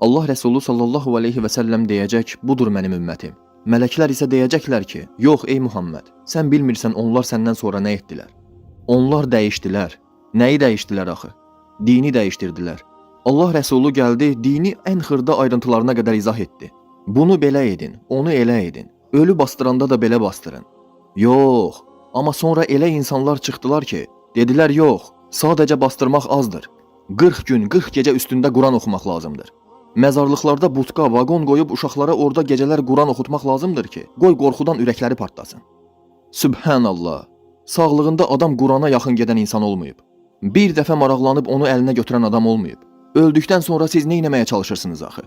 Allah Rəsulü sallallahu aleyhi və səlləm deyəcək, budur mənim ümmətim. Mələklər isə deyəcəklər ki, yox ey Muhammed, sən bilmirsən onlar səndən sonra nə etdilər. Onlar dəyişdilər. Nəyi dəyişdilər axı? Dini dəyişdirdilər. Allah Rəsulü gəldi, dini ən xırda ayrıntılarına qədər izah etdi. Bunu belə edin, onu elə edin. Ölü bastıranda da belə bastırın. Yox, amma sonra elə insanlar çıxdılar ki, dedilər yox, sadəcə bastırmaq azdır. 40 gün, 40 gecə üstündə Quran oxumaq lazımdır. Məzarlıqlarda budka, vaqon qoyub uşaqlara orada gecələr Quran oxutmaq lazımdır ki, qoy qorxudan ürəkləri partlasın. Sübhanallah, sağlığında adam Qurana yaxın gedən insan olmayıb. Bir dəfə maraqlanıb onu əlinə götürən adam olmayıb. Öldükdən sonra siz nə etməyə çalışırsınız axı?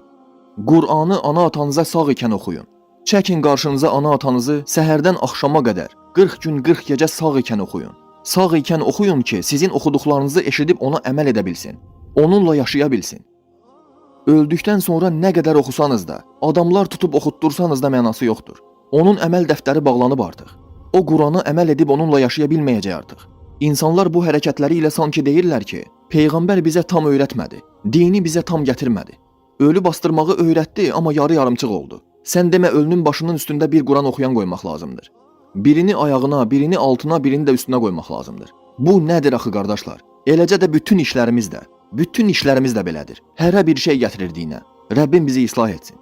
Qur'anı ana atanıza sağ ikən oxuyun. Çəkin qarşınıza ana atanızı səhərdən axşama qədər 40 gün 40 gecə sağ ikən oxuyun. Sağ ikən oxuyun ki, sizin oxuduqlarınızı eşidib ona əməl edə bilsin. Onunla yaşaya bilsin. Öldükdən sonra nə qədər oxusanız da, adamlar tutub oxutdursanız da mənası yoxdur. Onun əməl dəftəri bağlanıb artıq. O Qur'ana əməl edib onunla yaşaya bilməyəcək artıq. İnsanlar bu hərəkətləri ilə sanki deyirlər ki, Peyğəmbər bizə tam öyrətmədi, dini bizə tam gətirmədi. Ölü bastırmağı öyrətdi, amma yarı-yarımçıq oldu. Sən demə ölünün başının üstündə bir Quran oxuyan qoymaq lazımdır. Birini ayağına, birini altına, birini də üstünə qoymaq lazımdır. Bu nədir axı qardaşlar? Eləcə də bütün işlərimiz də belədir. Hərə bir şey gətirir dinə. Rəbbim bizi islah etsin.